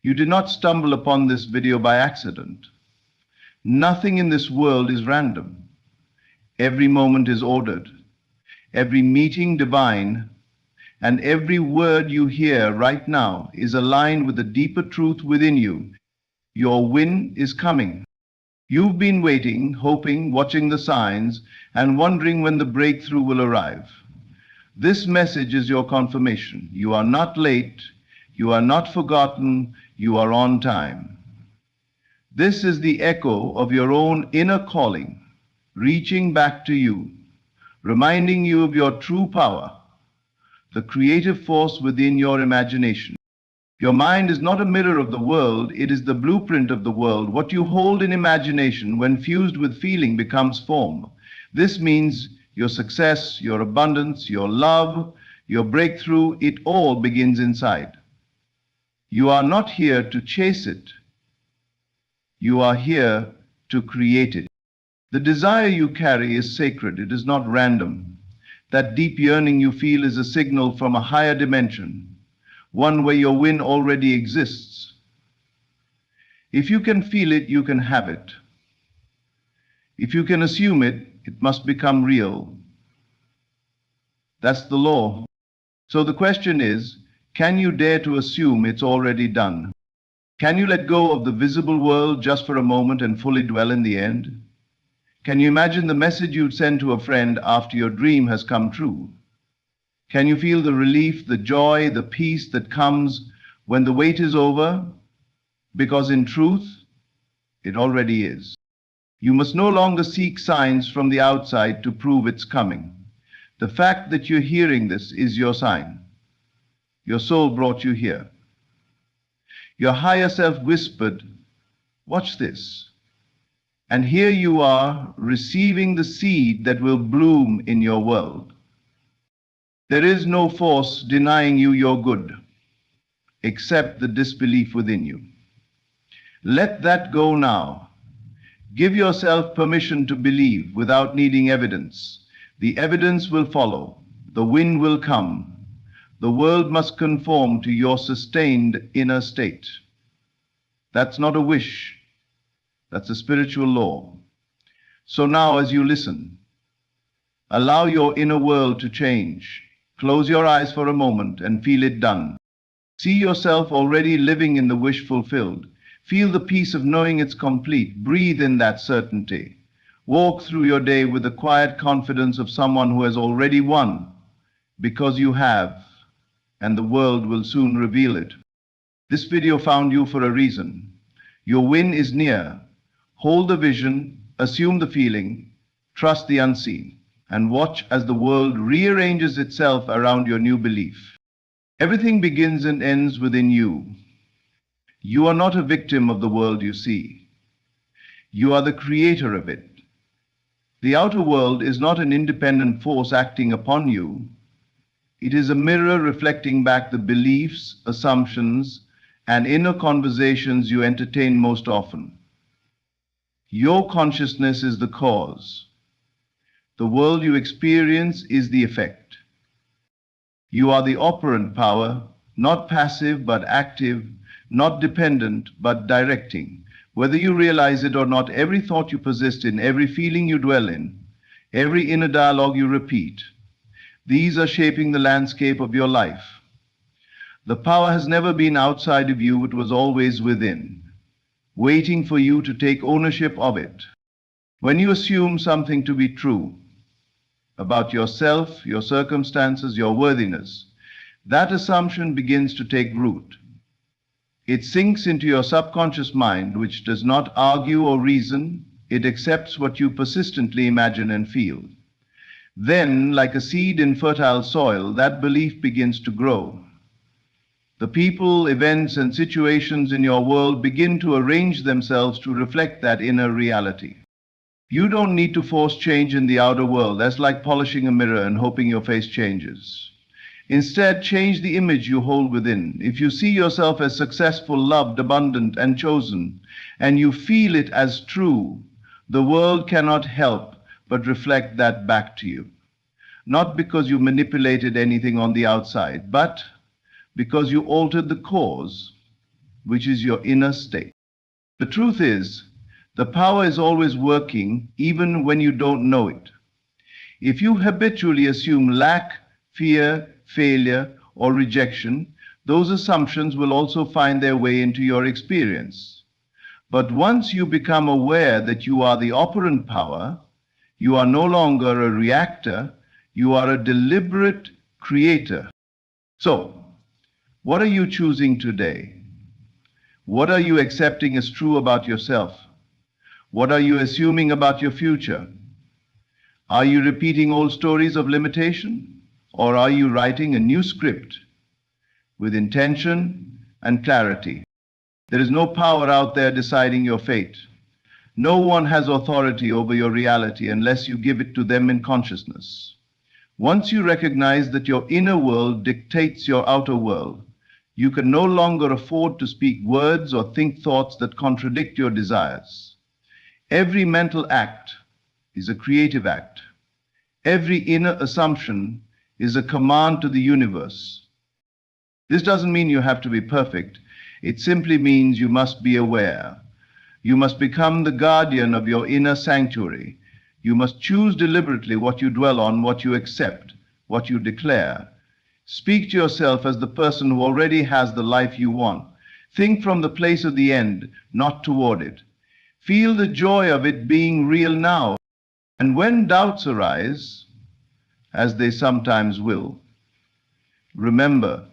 You did not stumble upon this video by accident. Nothing in this world is random. Every moment is ordered, every meeting divine, and every word you hear right now is aligned with the deeper truth within you. Your win is coming. You've been waiting, hoping, watching the signs, and wondering when the breakthrough will arrive. This message is your confirmation. You are not late, you are not forgotten, you are on time. This is the echo of your own inner calling, reaching back to you, reminding you of your true power, the creative force within your imagination. Your mind is not a mirror of the world, it is the blueprint of the world. What you hold in imagination, when fused with feeling, becomes form. This means your success, your abundance, your love, your breakthrough, it all begins inside. You are not here to chase it. You are here to create it. The desire you carry is sacred, it is not random. That deep yearning you feel is a signal from a higher dimension, one where your win already exists. If you can feel it, you can have it. If you can assume it, it must become real. That's the law. So the question is, can you dare to assume it's already done? Can you let go of the visible world just for a moment and fully dwell in the end? Can you imagine the message you'd send to a friend after your dream has come true? Can you feel the relief, the joy, the peace that comes when the wait is over? Because in truth, it already is. You must no longer seek signs from the outside to prove it's coming. The fact that you're hearing this is your sign. Your soul brought you here. Your higher self whispered, "Watch this." And here you are, receiving the seed that will bloom in your world. There is no force denying you your good, except the disbelief within you. Let that go now. Give yourself permission to believe without needing evidence. The evidence will follow. The win will come. The world must conform to your sustained inner state. That's not a wish. That's a spiritual law. So now, as you listen, allow your inner world to change. Close your eyes for a moment and feel it done. See yourself already living in the wish fulfilled. Feel the peace of knowing it's complete. Breathe in that certainty. Walk through your day with the quiet confidence of someone who has already won, because you have, and the world will soon reveal it. This video found you for a reason. Your win is near. Hold the vision, assume the feeling, trust the unseen, and watch as the world rearranges itself around your new belief. Everything begins and ends within you. You are not a victim of the world you see. You are the creator of it. The outer world is not an independent force acting upon you. It is a mirror reflecting back the beliefs, assumptions, and inner conversations you entertain most often. Your consciousness is the cause. The world you experience is the effect. You are the operant power, not passive but active, not dependent but directing. Whether you realize it or not, every thought you persist in, every feeling you dwell in, every inner dialogue you repeat, these are shaping the landscape of your life. The power has never been outside of you, it was always within, waiting for you to take ownership of it. When you assume something to be true about yourself, your circumstances, your worthiness, that assumption begins to take root. It sinks into your subconscious mind, which does not argue or reason. It accepts what you persistently imagine and feel. Then, like a seed in fertile soil, that belief begins to grow. The people, events, and situations in your world begin to arrange themselves to reflect that inner reality. You don't need to force change in the outer world. That's like polishing a mirror and hoping your face changes. Instead, change the image you hold within. If you see yourself as successful, loved, abundant, and chosen, and you feel it as true, the world cannot help but reflect that back to you. Not because you manipulated anything on the outside, but because you altered the cause. which is your inner state. The truth is, the power is always working even when you don't know it. If you habitually assume lack, fear, failure, or rejection, those assumptions will also find their way into your experience. But once you become aware that you are the operant power, you are no longer a reactor, you are a deliberate creator. So, what are you choosing today? What are you accepting as true about yourself? What are you assuming about your future? Are you repeating old stories of limitation? Or are you writing a new script with intention and clarity? There is no power out there deciding your fate. No one has authority over your reality unless you give it to them in consciousness. Once you recognize that your inner world dictates your outer world, you can no longer afford to speak words or think thoughts that contradict your desires. Every mental act is a creative act. Every inner assumption is a command to the universe. This doesn't mean you have to be perfect. It simply means you must be aware. You must become the guardian of your inner sanctuary. You must choose deliberately what you dwell on, what you accept, what you declare. Speak to yourself as the person who already has the life you want. Think from the place of the end, not toward it. Feel the joy of it being real now. And when doubts arise, as they sometimes will, remember,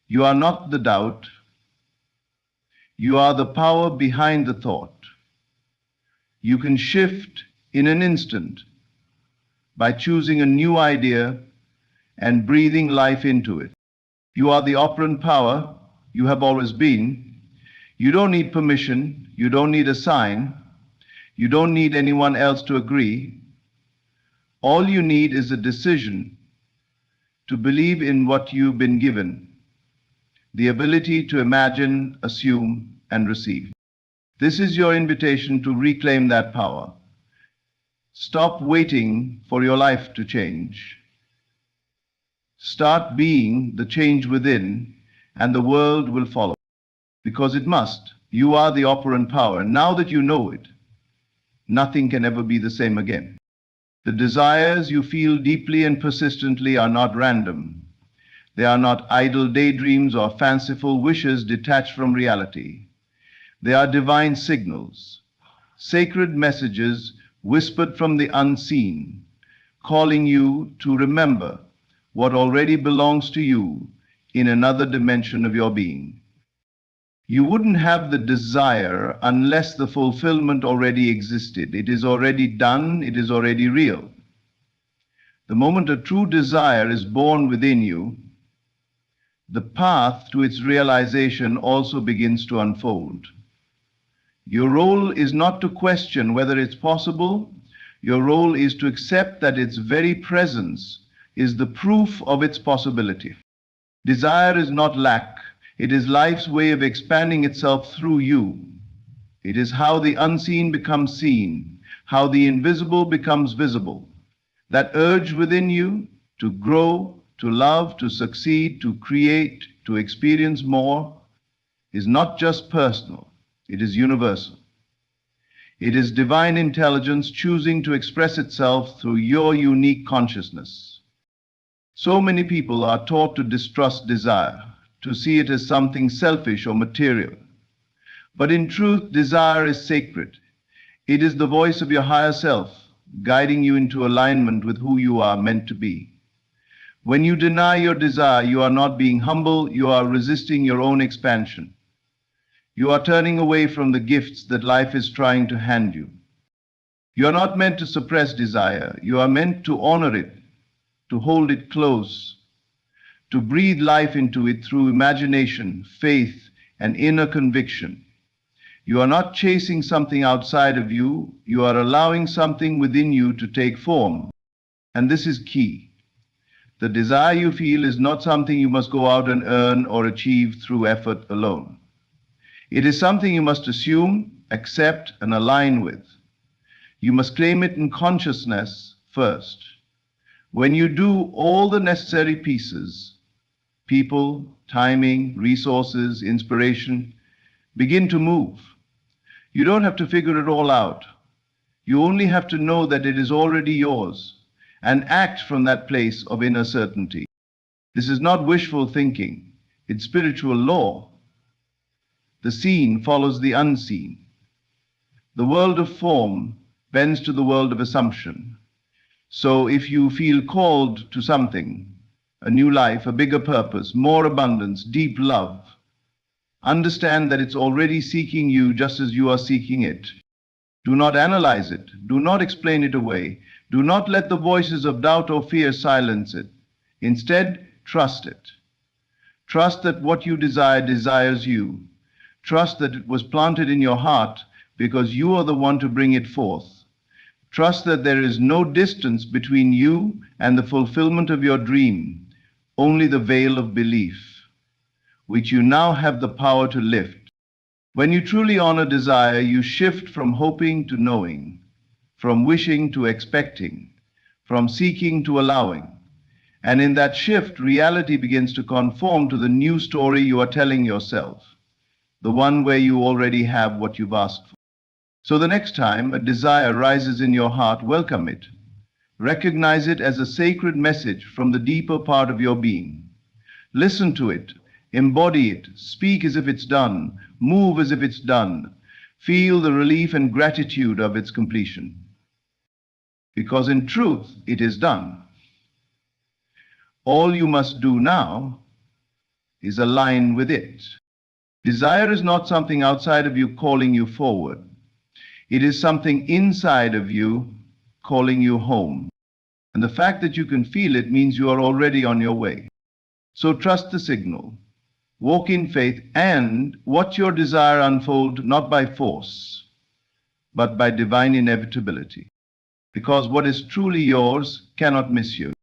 you are not the doubt. You are the power behind the thought. You can shift in an instant by choosing a new idea and breathing life into it. You are the operant power. You have always been. You don't need permission. You don't need a sign. You don't need anyone else to agree. All you need is a decision to believe in what you've been given, the ability to imagine, assume, and receive. This is your invitation to reclaim that power. Stop waiting for your life to change. Start being the change within, and the world will follow. Because it must. You are the operant power. Now that you know it, nothing can ever be the same again. The desires you feel deeply and persistently are not random. They are not idle daydreams or fanciful wishes detached from reality. They are divine signals, sacred messages whispered from the unseen, calling you to remember what already belongs to you in another dimension of your being. You wouldn't have the desire unless the fulfillment already existed. It is already done, it is already real. The moment a true desire is born within you, the path to its realization also begins to unfold. Your role is not to question whether it's possible. Your role is to accept that its very presence is the proof of its possibility. Desire is not lack. It is life's way of expanding itself through you. It is how the unseen becomes seen, how the invisible becomes visible. That urge within you to grow, to love, to succeed, to create, to experience more is not just personal. It is universal. It is divine intelligence choosing to express itself through your unique consciousness. So many people are taught to distrust desire, to see it as something selfish or material. But in truth, desire is sacred. It is the voice of your higher self, guiding you into alignment with who you are meant to be. When you deny your desire, you are not being humble, you are resisting your own expansion. You are turning away from the gifts that life is trying to hand you. You are not meant to suppress desire. You are meant to honor it, to hold it close, to breathe life into it through imagination, faith, and inner conviction. You are not chasing something outside of you. You are allowing something within you to take form. And this is key. The desire you feel is not something you must go out and earn or achieve through effort alone. It is something you must assume, accept, and align with. You must claim it in consciousness first. When you do all the necessary pieces people, timing, resources, inspiration begin to move. You don't have to figure it all out. You only have to know that it is already yours and act from that place of inner certainty. This is not wishful thinking, it's spiritual law. The seen follows the unseen. The world of form bends to the world of assumption. So if you feel called to something, a new life, a bigger purpose, more abundance, deep love, understand that it's already seeking you just as you are seeking it. Do not analyze it. Do not explain it away. Do not let the voices of doubt or fear silence it. Instead, trust it. Trust that what you desire desires you. Trust that it was planted in your heart because you are the one to bring it forth. Trust that there is no distance between you and the fulfillment of your dream, only the veil of belief, which you now have the power to lift. When you truly honor desire, you shift from hoping to knowing, from wishing to expecting, from seeking to allowing. And in that shift, reality begins to conform to the new story you are telling yourself, the one where you already have what you've asked for. So the next time a desire rises in your heart, welcome it. Recognize it as a sacred message from the deeper part of your being. Listen to it, embody it, speak as if it's done, move as if it's done. Feel the relief and gratitude of its completion. Because in truth, it is done. All you must do now is align with it. Desire is not something outside of you calling you forward. It is something inside of you calling you home. And the fact that you can feel it means you are already on your way. So trust the signal. Walk in faith and watch your desire unfold not by force, but by divine inevitability. Because what is truly yours cannot miss you.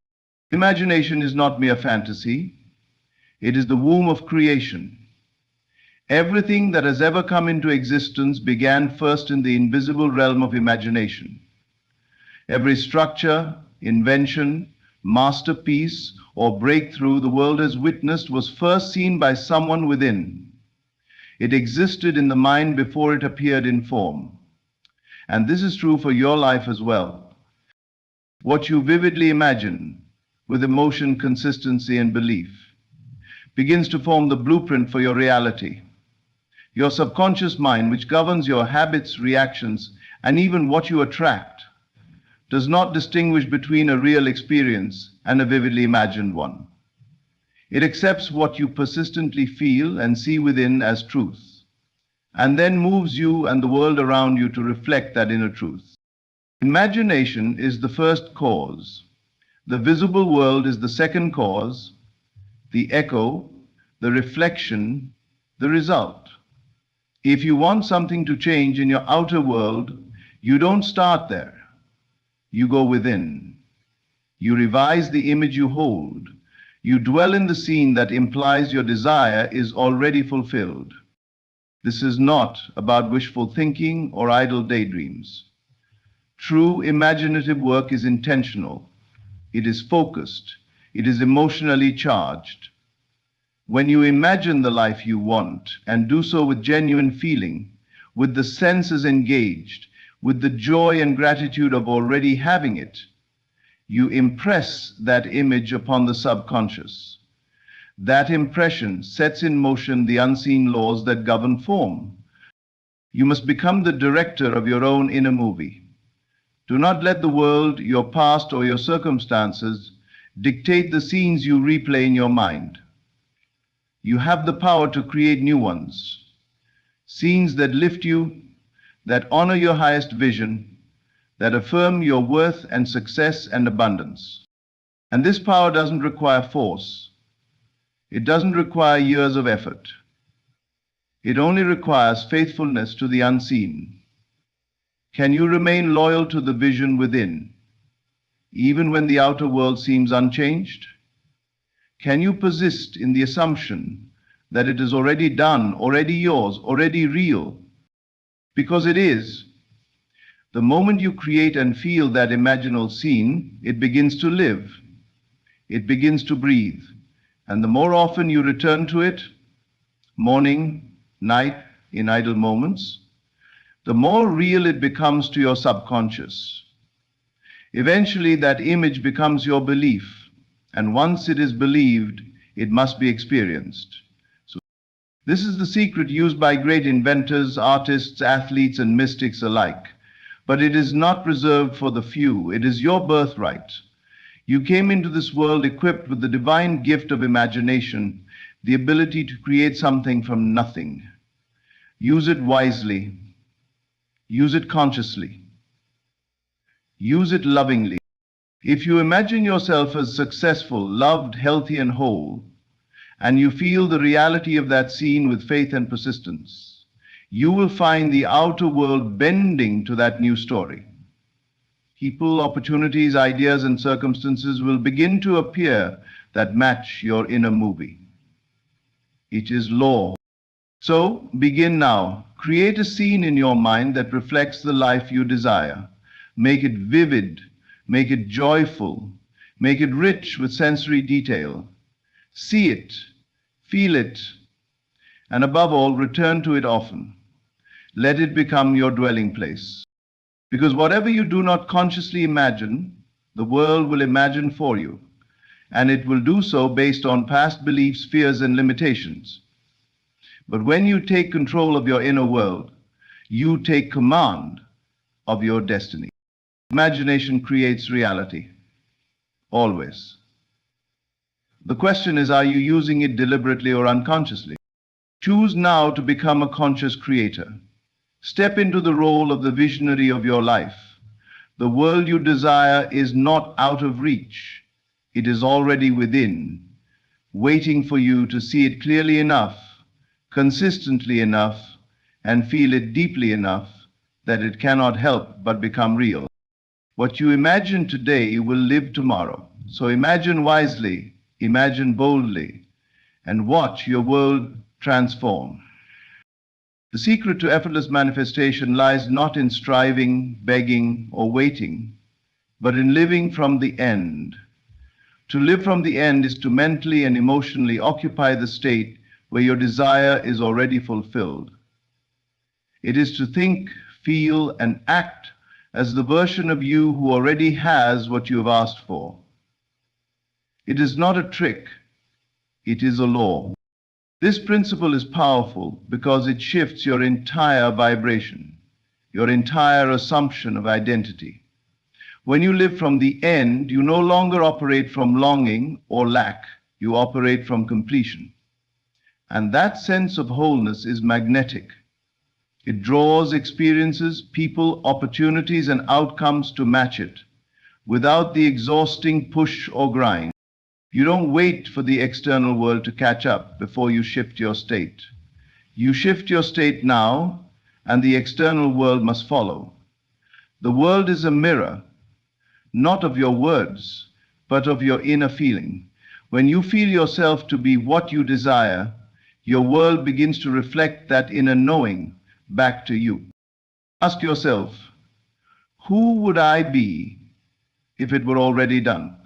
Imagination is not mere fantasy. It is the womb of creation. Everything that has ever come into existence began first in the invisible realm of imagination. Every structure, invention, masterpiece, or breakthrough the world has witnessed was first seen by someone within. It existed in the mind before it appeared in form. And this is true for your life as well. What you vividly imagine, with emotion, consistency, and belief, begins to form the blueprint for your reality. Your subconscious mind, which governs your habits, reactions, and even what you attract, does not distinguish between a real experience and a vividly imagined one. It accepts what you persistently feel and see within as truth, and then moves you and the world around you to reflect that inner truth. Imagination is the first cause. The visible world is the second cause, the echo, the reflection, the result. If you want something to change in your outer world, you don't start there. You go within. You revise the image you hold. You dwell in the scene that implies your desire is already fulfilled. This is not about wishful thinking or idle daydreams. True imaginative work is intentional. It is focused. It is emotionally charged. When you imagine the life you want and do so with genuine feeling, with the senses engaged, with the joy and gratitude of already having it, you impress that image upon the subconscious. That impression sets in motion the unseen laws that govern form. You must become the director of your own inner movie. Do not let the world, your past, or your circumstances dictate the scenes you replay in your mind. You have the power to create new ones, scenes that lift you, that honor your highest vision, that affirm your worth and success and abundance. And this power doesn't require force. It doesn't require years of effort. It only requires faithfulness to the unseen. Can you remain loyal to the vision within, even when the outer world seems unchanged? Can you persist in the assumption that it is already done, already yours, already real? Because it is. The moment you create and feel that imaginal scene, it begins to live. It begins to breathe. And the more often you return to it, morning, night, in idle moments, the more real it becomes to your subconscious. Eventually, that image becomes your belief, and once it is believed, it must be experienced. So, this is the secret used by great inventors, artists, athletes, and mystics alike. But it is not reserved for the few. It is your birthright. You came into this world equipped with the divine gift of imagination, the ability to create something from nothing. Use it wisely. Use it consciously. Use it lovingly. If you imagine yourself as successful, loved, healthy, and whole, and you feel the reality of that scene with faith and persistence, you will find the outer world bending to that new story. People, opportunities, ideas, and circumstances will begin to appear that match your inner movie. It is law. So, begin now. Create a scene in your mind that reflects the life you desire. Make it vivid. Make it joyful. Make it rich with sensory detail. See it. Feel it. And above all, return to it often. Let it become your dwelling place. Because whatever you do not consciously imagine, the world will imagine for you, and it will do so based on past beliefs, fears, and limitations. But when you take control of your inner world, you take command of your destiny. Imagination creates reality, always. The question is, are you using it deliberately or unconsciously? Choose now to become a conscious creator. Step into the role of the visionary of your life. The world you desire is not out of reach. It is already within, waiting for you to see it clearly enough, consistently enough, and feel it deeply enough that it cannot help but become real. What you imagine today will live tomorrow. So imagine wisely, imagine boldly, and watch your world transform. The secret to effortless manifestation lies not in striving, begging, or waiting, but in living from the end. To live from the end is to mentally and emotionally occupy the state where your desire is already fulfilled. It is to think, feel, and act as the version of you who already has what you have asked for. It is not a trick, it is a law. This principle is powerful because it shifts your entire vibration, your entire assumption of identity. When you live from the end, you no longer operate from longing or lack, you operate from completion. And that sense of wholeness is magnetic. It draws experiences, people, opportunities, and outcomes to match it, without the exhausting push or grind. You don't wait for the external world to catch up before you shift your state. You shift your state now, and the external world must follow. The world is a mirror, not of your words, but of your inner feeling. When you feel yourself to be what you desire, your world begins to reflect that inner knowing back to you. Ask yourself, who would I be if it were already done?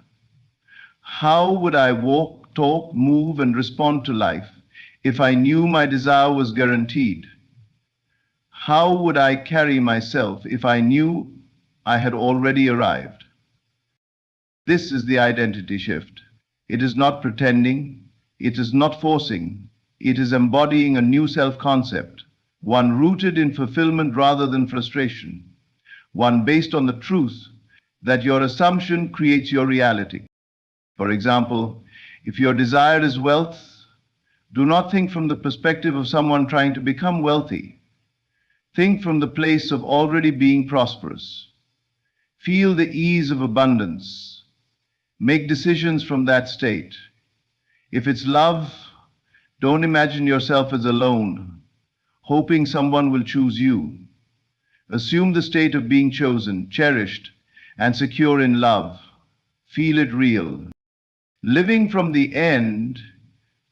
How would I walk, talk, move, and respond to life if I knew my desire was guaranteed? How would I carry myself if I knew I had already arrived? This is the identity shift. It is not pretending, it is not forcing, it is embodying a new self-concept, one rooted in fulfillment rather than frustration, one based on the truth that your assumption creates your reality. For example, if your desire is wealth, do not think from the perspective of someone trying to become wealthy. Think from the place of already being prosperous. Feel the ease of abundance. Make decisions from that state. If it's love, don't imagine yourself as alone, hoping someone will choose you. Assume the state of being chosen, cherished, and secure in love. Feel it real. Living from the end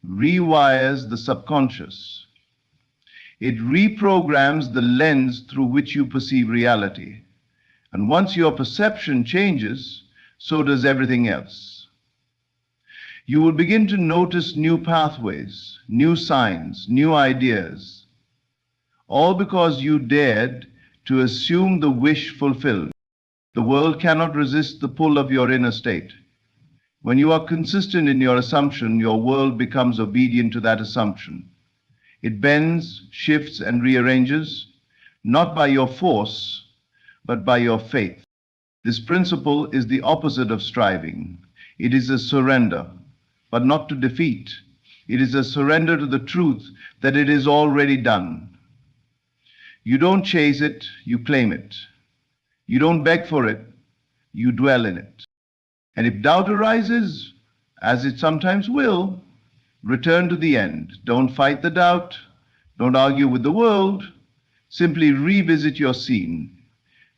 rewires the subconscious. It reprograms the lens through which you perceive reality. And once your perception changes, so does everything else. You will begin to notice new pathways, new signs, new ideas, all because you dared to assume the wish fulfilled. The world cannot resist the pull of your inner state. When you are consistent in your assumption, your world becomes obedient to that assumption. It bends, shifts, and rearranges, not by your force, but by your faith. This principle is the opposite of striving. It is a surrender, but not to defeat. It is a surrender to the truth that it is already done. You don't chase it, you claim it. You don't beg for it, you dwell in it. And if doubt arises, as it sometimes will, return to the end. Don't fight the doubt. Don't argue with the world. Simply revisit your scene.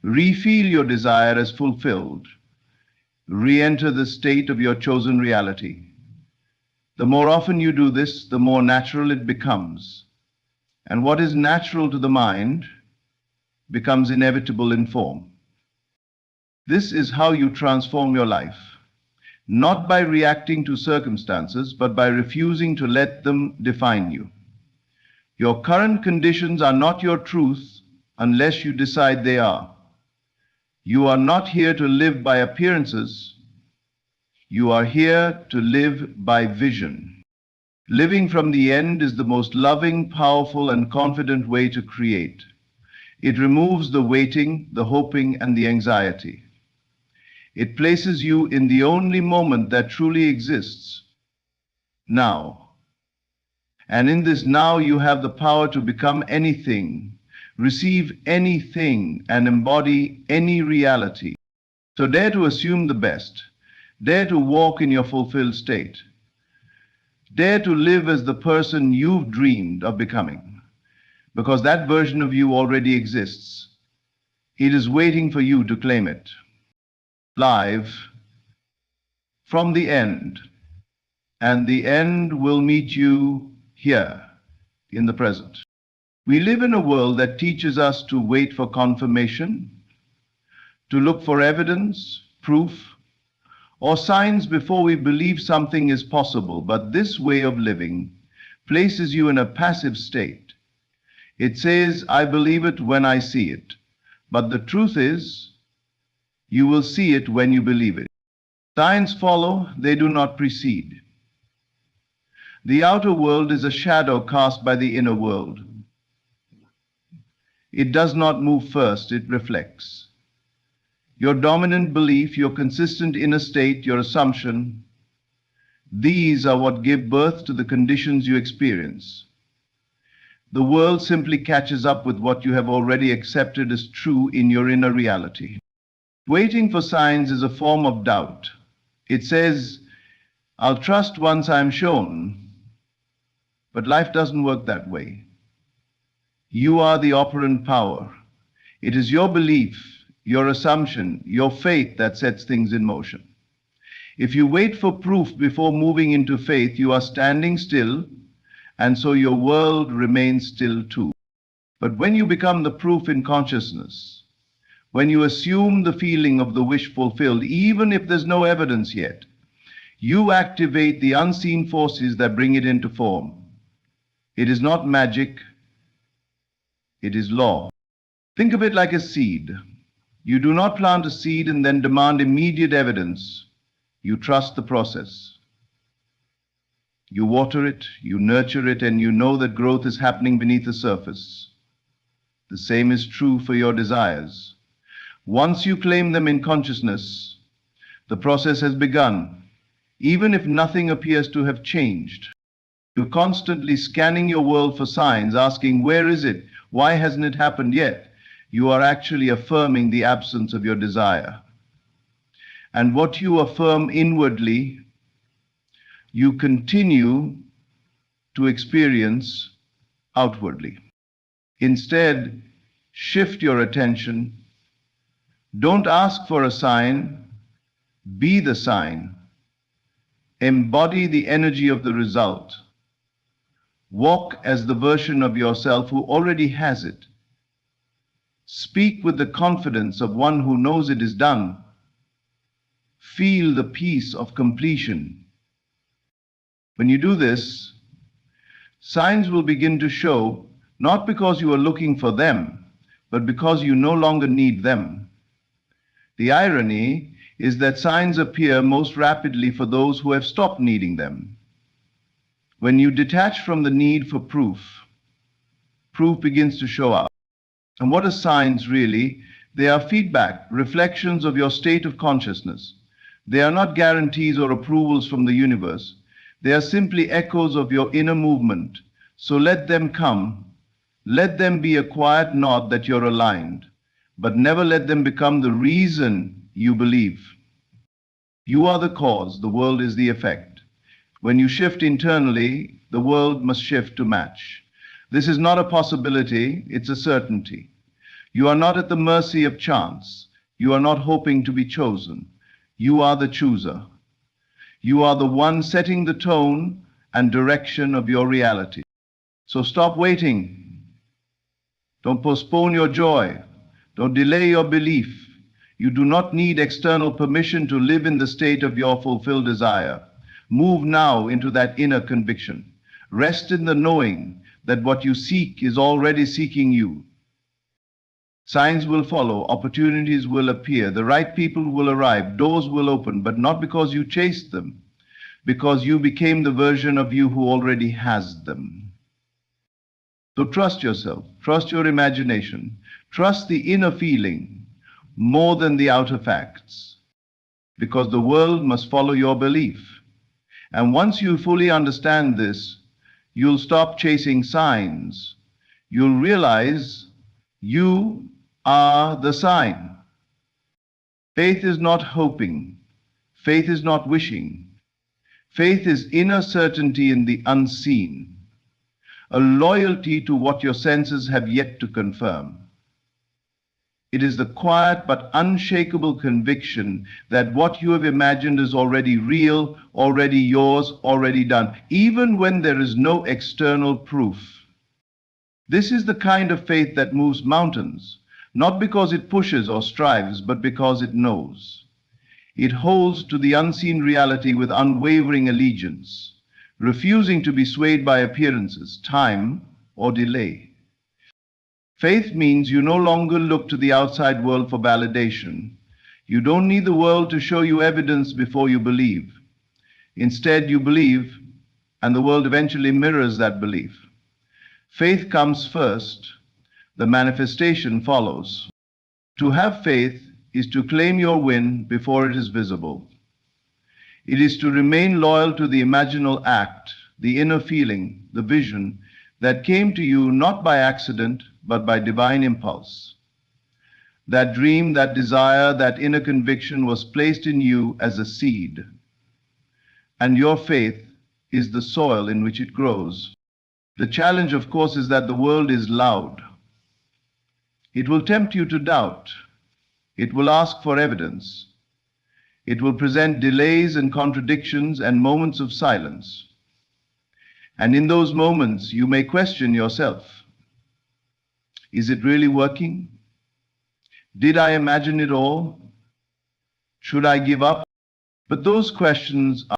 Refeel your desire as fulfilled. Re-enter the state of your chosen reality. The more often you do this, the more natural it becomes. And what is natural to the mind becomes inevitable in form. This is how you transform your life, not by reacting to circumstances, but by refusing to let them define you. Your current conditions are not your truth unless you decide they are. You are not here to live by appearances. You are here to live by vision. Living from the end is the most loving, powerful, and confident way to create. It removes the waiting, the hoping, and the anxiety. It places you in the only moment that truly exists, now. And in this now, you have the power to become anything, receive anything, and embody any reality. So dare to assume the best. Dare to walk in your fulfilled state. Dare to live as the person you've dreamed of becoming, because that version of you already exists. It is waiting for you to claim it. Live from the end, and the end will meet you here in the present. We live in a world that teaches us to wait for confirmation, to look for evidence, proof, or signs before we believe something is possible. But this way of living places you in a passive state. It says, I believe it when I see it. But the truth is, you will see it when you believe it. Signs follow, they do not precede. The outer world is a shadow cast by the inner world. It does not move first, it reflects. Your dominant belief, your consistent inner state, your assumption, these are what give birth to the conditions you experience. The world simply catches up with what you have already accepted as true in your inner reality. Waiting for signs is a form of doubt. It says, I'll trust once I'm shown. But life doesn't work that way. You are the operant power. It is your belief, your assumption, your faith that sets things in motion. If you wait for proof before moving into faith, you are standing still, and so your world remains still too. But when you become the proof in consciousness, when you assume the feeling of the wish fulfilled, even if there's no evidence yet, you activate the unseen forces that bring it into form. It is not magic, it is law. Think of it like a seed. You do not plant a seed and then demand immediate evidence. You trust the process. You water it, you nurture it, and you know that growth is happening beneath the surface. The same is true for your desires. Once you claim them in consciousness, the process has begun, even if nothing appears to have changed. You're constantly scanning your world for signs, asking, where is it? Why hasn't it happened yet? You are actually affirming the absence of your desire. And what you affirm inwardly, you continue to experience outwardly. Instead, shift your attention. Don't ask for a sign, be the sign. Embody the energy of the result. Walk as the version of yourself who already has it. Speak with the confidence of one who knows it is done. Feel the peace of completion. When you do this, signs will begin to show, not because you are looking for them, but because you no longer need them. The irony is that signs appear most rapidly for those who have stopped needing them. When you detach from the need for proof, proof begins to show up. And what are signs really? They are feedback, reflections of your state of consciousness. They are not guarantees or approvals from the universe. They are simply echoes of your inner movement. So let them come. Let them be a quiet nod that you're aligned, but never let them become the reason you believe. You are the cause, the world is the effect. When you shift internally, the world must shift to match. This is not a possibility, it's a certainty. You are not at the mercy of chance. You are not hoping to be chosen. You are the chooser. You are the one setting the tone and direction of your reality. So stop waiting. Don't postpone your joy. Don't delay your belief. You do not need external permission to live in the state of your fulfilled desire. Move now into that inner conviction. Rest in the knowing that what you seek is already seeking you. Signs will follow, opportunities will appear, the right people will arrive, doors will open, but not because you chased them, because you became the version of you who already has them. So trust yourself, trust your imagination, trust the inner feeling more than the outer facts, because the world must follow your belief. And once you fully understand this, you'll stop chasing signs. You'll realize you are the sign. Faith is not hoping. Faith is not wishing. Faith is inner certainty in the unseen, a loyalty to what your senses have yet to confirm. It is the quiet but unshakable conviction that what you have imagined is already real, already yours, already done, even when there is no external proof. This is the kind of faith that moves mountains, not because it pushes or strives, but because it knows. It holds to the unseen reality with unwavering allegiance, refusing to be swayed by appearances, time, or delay. Faith means you no longer look to the outside world for validation. You don't need the world to show you evidence before you believe. Instead, you believe, and the world eventually mirrors that belief. Faith comes first, the manifestation follows. To have faith is to claim your win before it is visible. It is to remain loyal to the imaginal act, the inner feeling, the vision that came to you not by accident, but by divine impulse. That dream, that desire, that inner conviction was placed in you as a seed. And your faith is the soil in which it grows. The challenge, of course, is that the world is loud. It will tempt you to doubt. It will ask for evidence. It will present delays and contradictions and moments of silence. And in those moments, you may question yourself. Is it really working? Did I imagine it all? Should I give up? But those questions